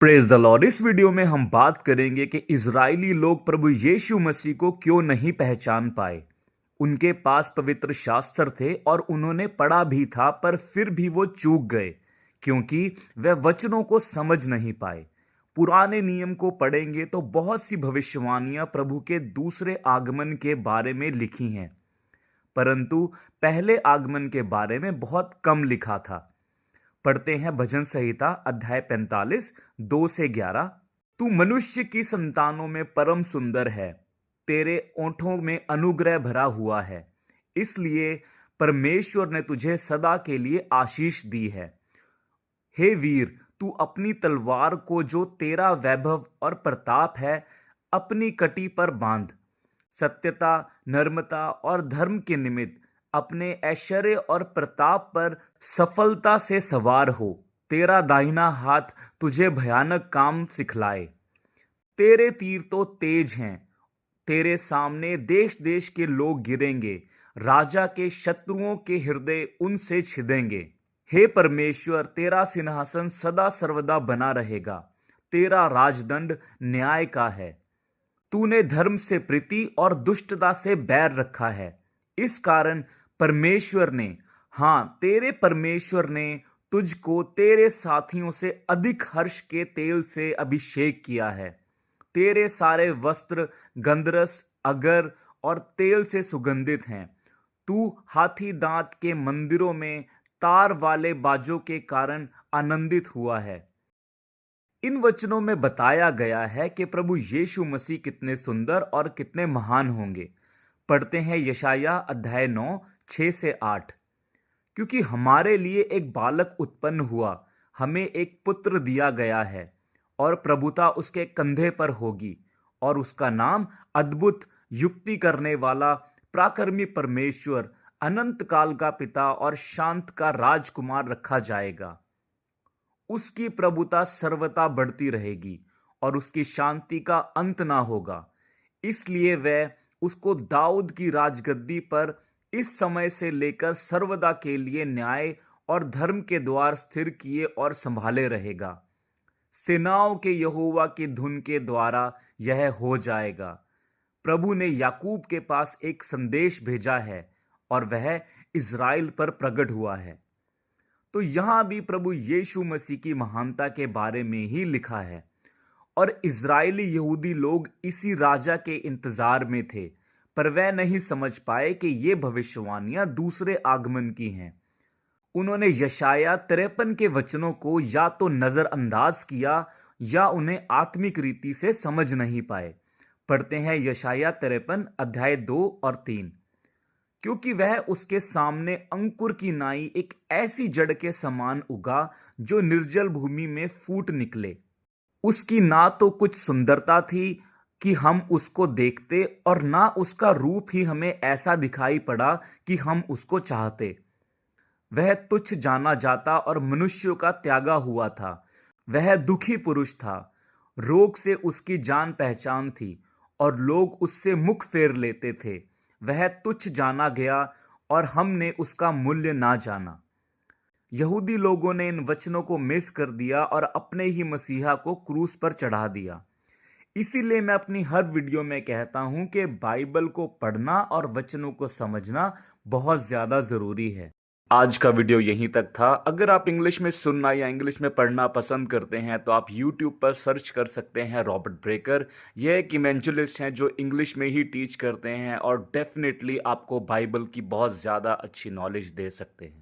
Praise the Lord. इस video में हम बात करेंगे कि इजरायली लोग प्रभु यीशु मसीह को क्यों नहीं पहचान पाए। उनके पास पवित्र शास्त्र थे और उन्होंने पढ़ा भी था, पर फिर भी वो चूक गए क्योंकि वे वचनों को समझ नहीं पाए। पुराने नियम को पढ़ेंगे तो बहुत सी भविष्यवाणियां प्रभु के दूसरे आगमन के बारे में लिखी हैं, परंतु पहले आगमन के बारे में बहुत कम लिखा था। पढ़ते हैं भजन संहिता अध्याय 45 2 से 11। तू मनुष्य की संतानों में परम सुंदर है, तेरे ओंठों में अनुग्रह भरा हुआ है, इसलिए परमेश्वर ने तुझे सदा के लिए आशीष दी है। हे वीर, तू अपनी तलवार को, जो तेरा वैभव और प्रताप है, अपनी कटी पर बांध। सत्यता, नर्मता और धर्म के निमित्त अपने ऐश्वर्य और प्रताप पर सफलता से सवार हो। तेरा दाहिना हाथ तुझे भयानक काम सिखलाए। तेरे तीर तो तेज हैं, तेरे सामने देश देश के लोग गिरेंगे, राजा के शत्रुओं के हृदय उनसे छिदेंगे। हे परमेश्वर, तेरा सिंहासन सदा सर्वदा बना रहेगा, तेरा राजदंड न्याय का है। तूने धर्म से प्रीति और दुष्टता से बैर रखा है। इस कारण परमेश्वर ने, हाँ, तेरे परमेश्वर ने तुझको तेरे साथियों से अधिक हर्ष के तेल से अभिषेक किया है। तेरे सारे वस्त्र गंधरस, अगर और तेल से सुगंधित हैं। तू हाथी दांत के मंदिरों में तार वाले बाजों के कारण आनंदित हुआ है। इन वचनों में बताया गया है कि प्रभु यीशु मसीह कितने सुंदर और कितने महान होंगे। पढ़ते हैं यशाया अध्याय 9 6 से 8। क्योंकि हमारे लिए एक बालक उत्पन्न हुआ, हमें एक पुत्र दिया गया है, और प्रभुता उसके कंधे पर होगी, और उसका नाम अद्भुत, युक्ति करने वाला, पराक्रमी परमेश्वर, अनंत काल का पिता और शांत का राजकुमार रखा जाएगा। उसकी प्रभुता सर्वदा बढ़ती रहेगी और उसकी शांति का अंत ना होगा। इसलिए वह उसको दाऊद की राजगद्दी पर इस समय से लेकर सर्वदा के लिए न्याय और धर्म के द्वार स्थिर किए और संभाले रहेगा। सेनाओं के यहोवा की धुन के द्वारा यह हो जाएगा। प्रभु ने याकूब के पास एक संदेश भेजा है और वह इज़राइल पर प्रकट हुआ है। तो यहां भी प्रभु यीशु मसीह की महानता के बारे में ही लिखा है, और इज़राइली यहूदी लोग इसी राजा के इंतजार में थे, पर वह नहीं समझ पाए कि ये भविष्यवाणियां दूसरे आगमन की हैं। उन्होंने यशाया 53 के वचनों को या तो नजरअंदाज किया या उन्हें आत्मिक रीति से समझ नहीं पाए। पढ़ते हैं यशाया 53 अध्याय 2 और 3। क्योंकि वह उसके सामने अंकुर की नाई एक ऐसी जड़ के समान उगा जो निर्जल भूमि में फूट निकले। उसकी ना तो कुछ सुंदरता थी कि हम उसको देखते, और ना उसका रूप ही हमें ऐसा दिखाई पड़ा कि हम उसको चाहते। वह तुच्छ जाना जाता और मनुष्यों का त्यागा हुआ था। वह दुखी पुरुष था, रोग से उसकी जान पहचान थी, और लोग उससे मुख फेर लेते थे। वह तुच्छ जाना गया और हमने उसका मूल्य ना जाना। यहूदी लोगों ने इन वचनों को मिस कर दिया और अपने ही मसीहा को क्रूस पर चढ़ा दिया। इसीलिए मैं अपनी हर वीडियो में कहता हूं कि बाइबल को पढ़ना और वचनों को समझना बहुत ज्यादा जरूरी है। आज का वीडियो यहीं तक था। अगर आप इंग्लिश में सुनना या इंग्लिश में पढ़ना पसंद करते हैं तो आप यूट्यूब पर सर्च कर सकते हैं रॉबर्ट ब्रेकर। यह एक इवेंजलिस्ट हैं जो इंग्लिश में ही टीच करते हैं और डेफिनेटली आपको बाइबल की बहुत ज़्यादा अच्छी नॉलेज दे सकते हैं।